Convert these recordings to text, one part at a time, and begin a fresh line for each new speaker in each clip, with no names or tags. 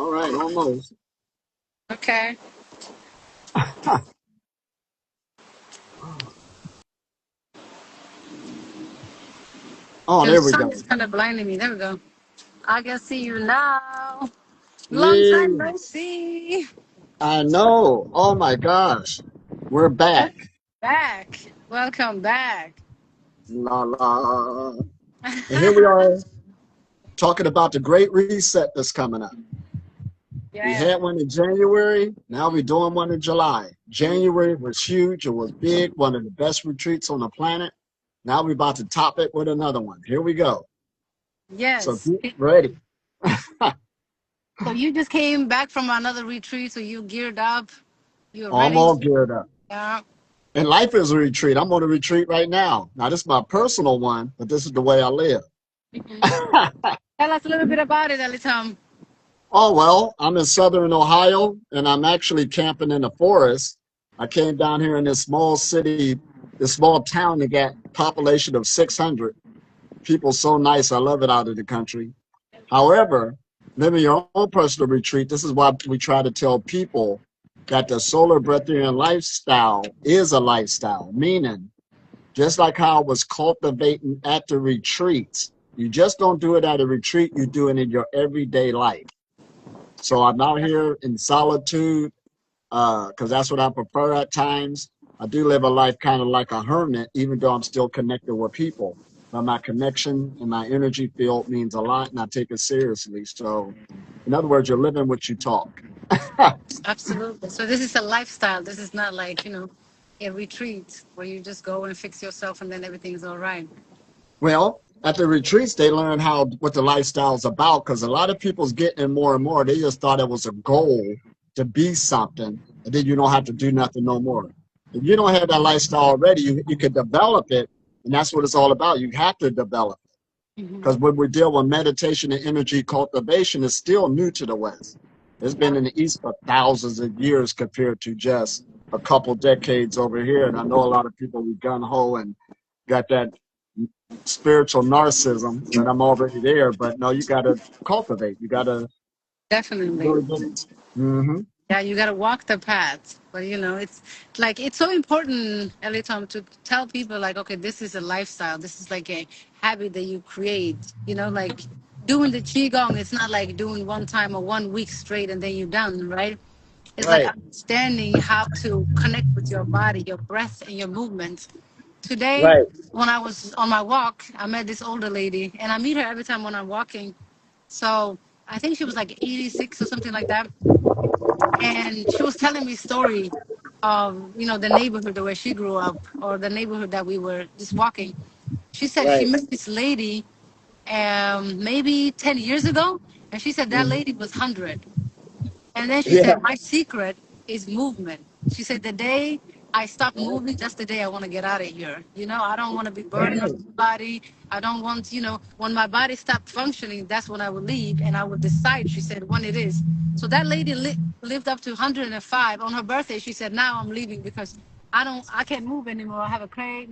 All right, almost.
Okay.
Oh,
The
there we
sun
go.
is kind of blinding me. There we go. I can see you now. Long time
Yeah,
no see.
I know. Oh my gosh. We're back.
Back. Welcome back.
La la. And here we are talking about the great reset that's coming up. We
Yeah.
had one in January. Now we're doing one in July. January was huge. It was big. One of the best retreats on the planet. Now we're about to top it with another one. Here we go. So
Yes.
get ready.
So you just came back from another retreat, so you geared up. You're
I'm
ready.
all geared up.
Yeah.
And life is a retreat. I'm on a retreat right now. Now, this is my personal one, but this is the way I live.
Tell us a little bit about it, Elitom.
Oh, well, I'm in southern Ohio, and I'm actually camping in the forest. I came down here in this small city, this small town that got population of 600. People so nice. I love it out of the country. However, living your own personal retreat, this is why we try to tell people that the solar breatharian lifestyle is a lifestyle, meaning just like how I was cultivating at the retreats, you just don't do it at a retreat, you do it in your everyday life. So I'm out here in solitude because that's what I prefer at times. I do live a life kind of like a hermit, even though I'm still connected with people. But my connection and my energy field means a lot, and I take it seriously. So, in other words, you're living what you talk.
Absolutely. So this is a lifestyle. This is not like, a retreat where you just go and fix yourself and then everything's all right.
Well, at the retreats, they learn how what the lifestyle is about because a lot of people's getting more and more. They just thought it was a goal to be something, and then you don't have to do nothing no more. If you don't have that lifestyle already, you could develop it, and that's what it's all about. You have to develop it
Hmm.
because when we deal with meditation and energy cultivation, it's still new to the West. It's been
Yeah,
in the East for thousands of years compared to just a couple decades over here. And I know a lot of people we gun ho and got that spiritual narcissism that I'm already there, but no, you got to cultivate. You got to
definitely.
really get it. Mm-hmm.
Yeah, you got to walk the path. But, it's like, it's so important, Elitom, to tell people, like, okay, this is a lifestyle. This is like a habit that you create. Like doing the Qigong, it's not like doing one time or 1 week straight and then you're done, right? It's like
Right,
understanding how to connect with your body, your breath, and your movement. Today,
right.
when I was on my walk, I met this older lady, and I meet her every time when I'm walking. So I think she was like 86 or something like that. And she was telling me a story of, the neighborhood where she grew up or the neighborhood that we were just walking. She said she
Right.
met this lady maybe 10 years ago. And she said that
Mhm.
lady was 100. And then she
Yeah,
said, my secret is movement. She said, the day I stop moving, that's the day I want to get out of here. I don't want to be burdened on my body. I don't want, when my body stopped functioning, that's when I would leave and I would decide, she said, when it is. So that lady lived up to 105. On her birthday, she said, now I'm leaving because I can't move anymore. I have a cramp.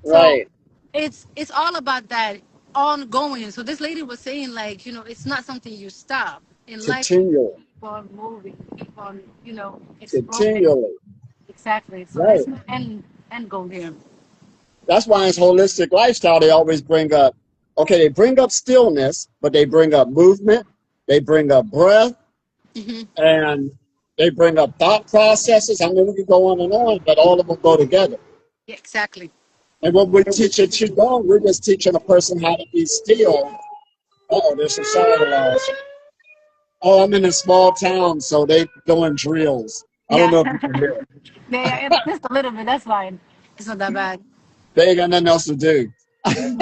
So
right.
it's all about that ongoing. So this lady was saying, like, it's not something you stop in life.
Continually,
Keep on moving, keep on, exploring.
continually.
Exactly. So
Right.
that's the end goal here.
That's why it's holistic lifestyle. They always bring up, okay, they bring up stillness, but they bring up movement, they bring up breath,
Hmm.
and they bring up thought processes. I mean, we can go on, but all of them go together.
Yeah, exactly.
And when we teach at Qigong, we're just teaching a person how to be still. Oh, there's some sound alarms. Oh, I'm in a small town, so they doing drills. I don't
Yeah.
know if you can hear it.
Yeah, it's just a little bit. That's fine. It's not that bad.
They ain't got nothing else to do.
Hmm.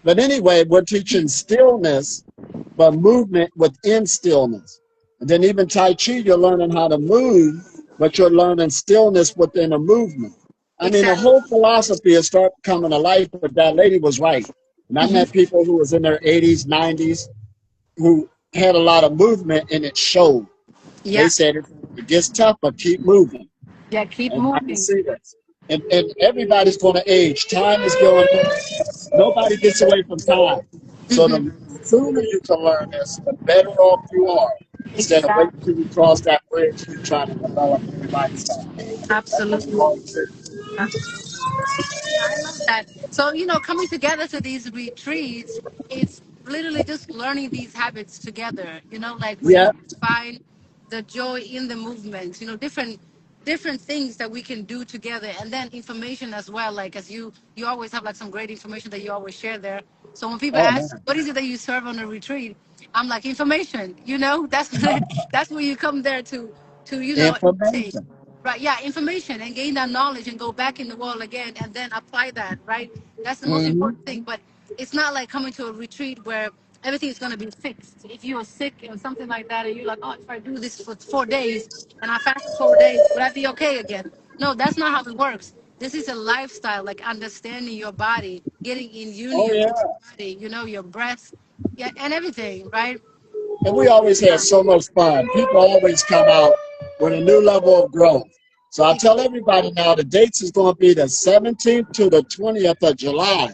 But anyway, we're teaching stillness, but movement within stillness. And then even Tai Chi, you're learning how to move, but you're learning stillness within a movement. I mean, the
Exactly.
whole philosophy has started coming to life, but that lady was right. And I
Hmm.
met people who was in their 80s, 90s, who had a lot of movement, and it showed. They
Yeah.
said it gets tough, but keep moving.
Yeah. Keep
And I can
moving.
see this. And everybody's going to age. Time is going. Nobody gets away from time. So the
Hmm.
sooner you can learn this, the better off you are. Instead of waiting
Exactly.
till you cross that bridge, you trying to develop a new lifestyle. That's what we
Absolutely.
always do.
Yeah, I love that. So, coming together to these retreats, it's literally just learning these habits together, like where you
Yeah.
find the joy in the movement, different things that we can do together, and then information as well. Like, as you always have like some great information that you always share there. So when people
Oh
ask,
man.
what is it that you serve on a retreat? I'm like, information, that's where you come there to, imitate.
Information.
Right, yeah, information and gain that knowledge and go back in the world again and then apply that, right? That's the most
Hmm.
important thing. But it's not like coming to a retreat where everything is going to be fixed. If you are sick or something like that, and you're like, oh, if I do this for 4 days and I fast for 4 days, would I be okay again? No, that's not how it works. This is a lifestyle, like understanding your body, getting in
Oh
union
yeah.
with your body, your breath, yeah, and everything, right?
And we always had so much fun. People always come out with a new level of growth. So I tell everybody now the dates is going to be the 17th to the 20th of July.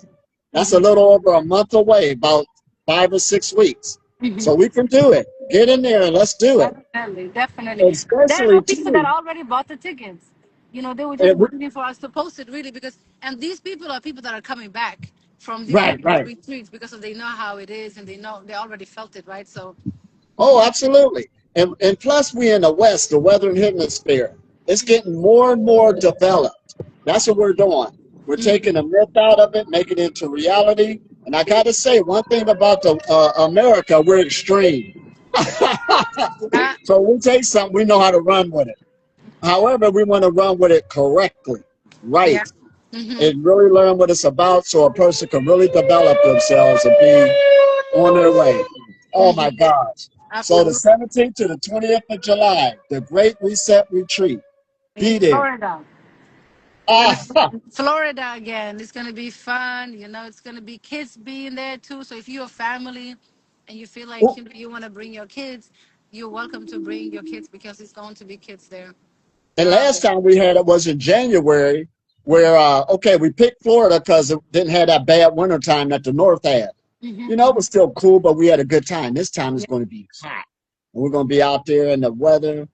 That's a
Mhm.
little over a month away, about 5 or 6 weeks. So we can do it. Get in there and let's do it.
Definitely, definitely. There
Especially
are people that
too.
already bought the tickets. They were just
And we,
waiting for us to post it, really, and these people are people that are coming back from
right,
the
right.
retreats because they know how it is and they already felt it, right? So,
Oh, absolutely. And plus, we in the West, the Western Hemisphere, it's getting more and more developed. That's what we're doing. We're taking the myth out of it, making it into reality. And I got to say, one thing about the America, we're extreme.
yeah,
So we take something, we know how to run with it. However, we want to run with it correctly,
yeah,
right,
hmm
and really learn what it's about so a person can really develop themselves and be on their way. Oh my gosh. So the
absolutely.
17th to the 20th of July, the Great Reset Retreat.
In
Be there.
Florida, we're gonna
Ah,
be in Florida again. It's gonna be fun. It's gonna be kids being there too. So if you're a family and you feel like you want to bring your kids, you're welcome to bring your kids because it's going to be kids there.
and last time we had it was in January, where okay, we picked Florida because it didn't have that bad winter time that the North had. It was still cool, but we had a good time. This time it's
Yeah.
going to be hot. And we're going to be out there in the weather,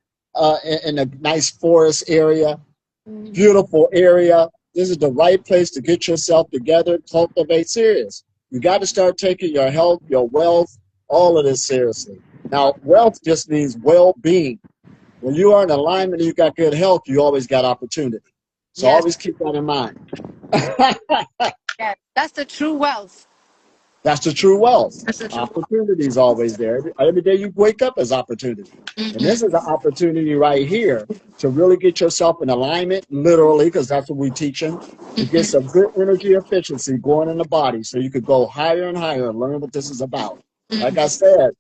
in a nice forest area, beautiful area. This is the right place to get yourself together, cultivate serious. You got to start taking your health, your wealth, all of this seriously. Now, wealth just means well-being. When you are in alignment and you got good health, you always got opportunity. So
Yes.
always keep that in mind.
Yes. That's the true wealth.
That's the true wealth.
That's the true wealth.
Opportunity is always there. Every day you wake up is opportunity. And this is an opportunity right here to really get yourself in alignment, literally, because that's what we're teaching, to get some good energy efficiency going in the body so you could go higher and higher and learn what this is about. Like I said,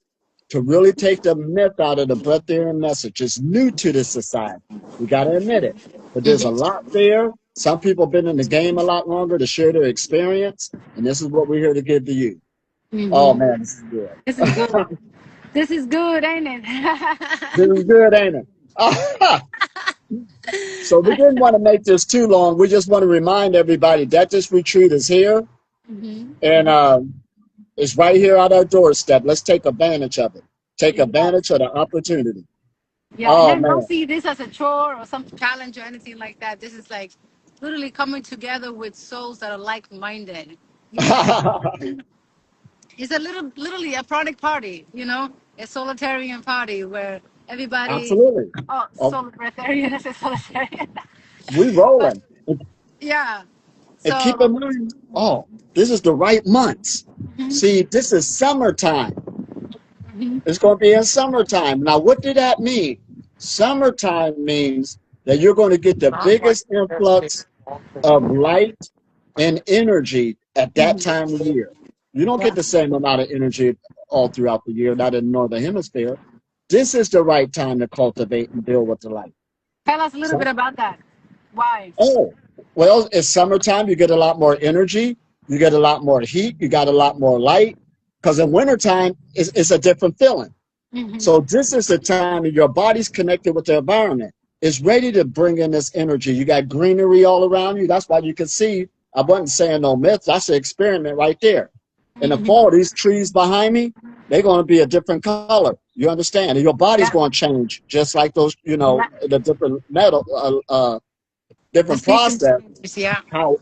to really take the myth out of the breatharian message. It's new to this society. We got to admit it. But there's a lot there. Some people have been in the game a lot longer to share their experience. And this is what we're here to give to you. Oh,
Mm-hmm.
man, this is good.
This is good. This is good, ain't
This
it?
is good, ain't it? So we didn't want to make this too long. We just want to remind everybody that this retreat is here.
hmm
And it's right here at our doorstep. Let's take advantage of it. Take advantage
Yes.
of the opportunity.
Yeah, and
Oh,
then don't
man.
see this as a chore or some challenge or anything like that. This is like literally coming together with souls that are like-minded. You know, it's a literally a product party. A solitarian party where everybody.
Absolutely.
Oh,
Oh,
solitarian. I said solitarian.
we
But
rolling.
yeah,
And keep
so
in mind, oh, this is the right months. See, this is summertime.
mhm.
It's going to be in summertime. Now, what did that mean? Summertime means that you're going to get the biggest influx of light and energy at that time of year. You don't get
Yeah.
the same amount of energy all throughout the year, not in the Northern Hemisphere. This is the right time to cultivate and deal with the light.
Tell us a little
So,
bit about that. Why?
oh, well, it's summertime. You get a lot more energy. You get a lot more heat. You got a lot more light. Because in wintertime, it's a different feeling.
hmm
So this is the time that your body's connected with the environment. It's ready to bring in this energy. You got greenery all around you. That's why you can see. I wasn't saying no myth. That's an experiment right there. In the
Mm-hmm.
fall, these trees behind me, they're going to be a different color. You understand? And your body's
Yeah.
going to change, just like those,
Yeah.
the different metal,
The
different
season
process.
changes. Yeah.
How,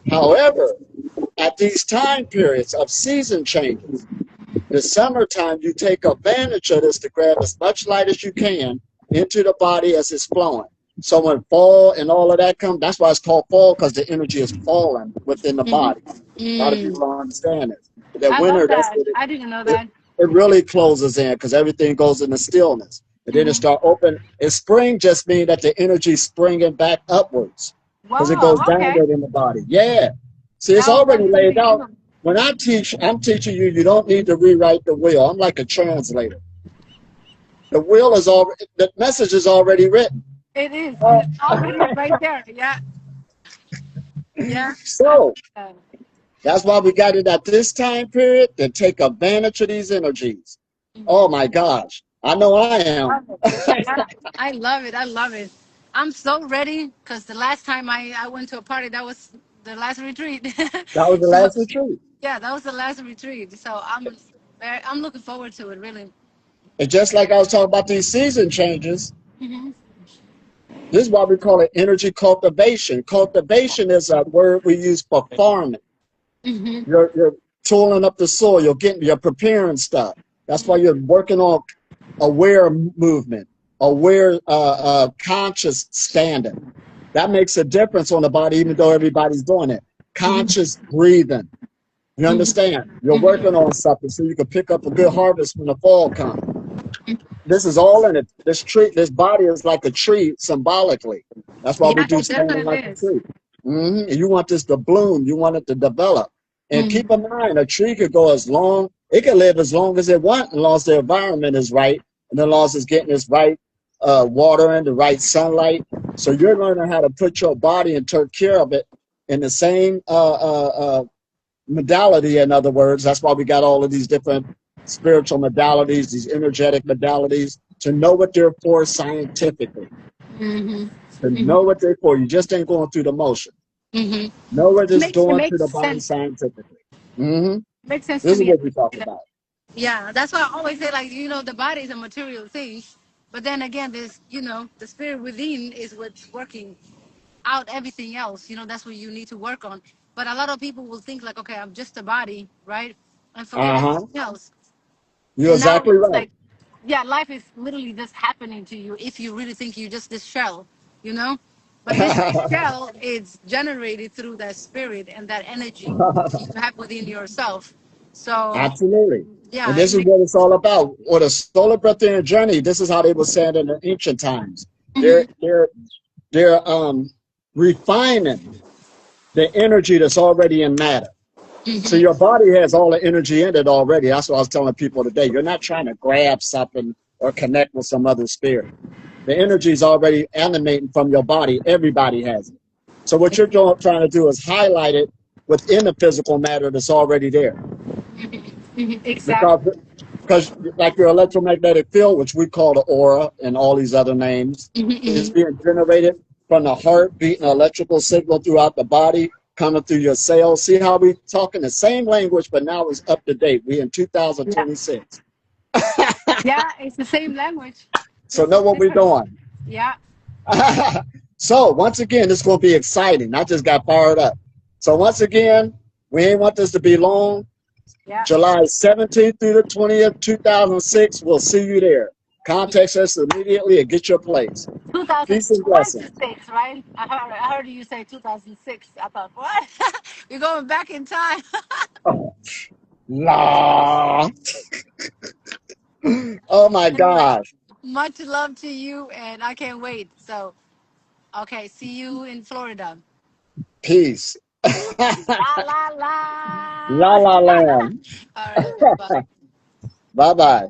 however, at these time periods of season changes, the summertime, you take advantage of this to grab as much light as you can into the body as it's flowing. So when fall and all of that comes, that's why it's called fall, because the energy is falling within the
Mm-hmm.
body. A lot of people
Mm.
don't understand this. That
I love
winter, that's
that.
what
I didn't know
it,
that.
it really closes in, because everything goes into stillness. And then it
Mm-hmm.
start open. And spring just means that the energy is springing back upwards, because it goes
Whoa. Okay.
downward in the body. Yeah. See, it's
That was
already
like
laid
something
out.
new.
When I teach, I'm teaching you, you don't need to rewrite the will. I'm like a translator. The will is already, the message is already written.
It is. It's already right there. Yeah. Yeah. I love
So
that.
that's why we got it at this time period to take advantage of these energies. Oh
Mhm.
my gosh. I know I am.
Love it. Yeah. I love it. I love it. I'm so ready because the last time I went to a party, that was the last retreat.
That was the
So
last retreat.
yeah, that was the last retreat. So I'm looking forward to it. Really.
And just like I was talking about these season changes,
Hmm.
this is why we call it energy cultivation. Cultivation is a word we use for farming.
Hmm.
You're tooling up the soil, you're preparing stuff. That's why you're working on aware movement, aware conscious standing. That makes a difference on the body, even though everybody's doing it.
Hmm.
Conscious breathing. You
Hmm.
understand? You're
Hmm.
working on something so you can pick up a good harvest when the fall comes. This is all in it. This tree, this body is like a tree symbolically. That's why we
Yeah,
do
it
standing
definitely
like a
is.
tree. And you want this to bloom. You want it to develop. And
Hmm.
keep in mind, a tree could go as long, it can live as long as it wants, as long as the environment is right, and as long as it's getting its right water and the right sunlight. So you're learning how to put your body and take care of it in the same modality. In other words, that's why we got all of these different spiritual modalities, these energetic modalities, to know what they're for scientifically,
Hmm.
to
Hmm.
know what they're for. You just ain't going through the motion.
Hmm.
Know what it's
It
doing to
makes
the body
sense.
scientifically. hmm
Makes sense to
This is
me.
what we talk about.
Yeah, that's why I always say, like, the body is a material thing, but then again, there's, the spirit within is what's working out everything else. That's what you need to work on. But a lot of people will think like, okay, I'm just a body, right, and forget
Uh-huh.
everything else.
You're
And now
exactly
it's
right.
like, yeah, life is literally just happening to you if you really think you're just this shell, you know. But this shell is generated through that spirit and that energy you have within yourself. So
Absolutely. And
yeah, it
this is
makes.
what it's all about. Or the solar breathing journey, this is how they were saying in the ancient times. They're
Mhm.
they're they're refining the energy that's already in matter. So
Mhm.
your body has all the energy in it already. That's what I was telling people today. You're not trying to grab something or connect with some other spirit. The energy is already emanating from your body. Everybody has it. So what you're trying to do is highlight it within the physical matter that's already there.
Mhm.
Because
Exactly.
because like your electromagnetic field, which we call the aura and all these other names,
Mhm.
is
Mhm.
being generated from the heart, beating an electrical signal throughout the body, coming through your cells. See how we talking the same language, but now it's up to date. We in
Yeah.
2026.
Yeah, it's the same language,
So
just
know what we're
different.
doing.
Yeah.
So once again, it's going to be exciting. I just got fired up. So once again, we ain't want this to be long.
Yeah.
July 17th through the 20th, 2006. We'll see you there. Contact us immediately and get your place. Peace and blessings.
2026, right? I heard you say 2006. I thought, what? You're going back in time.
Oh, la. Oh my
Anyway,
gosh.
much love to you, and I can't wait. So, okay, see you in Florida.
Peace.
La la
La
la.
la land.
All right, bye bye.
Bye bye.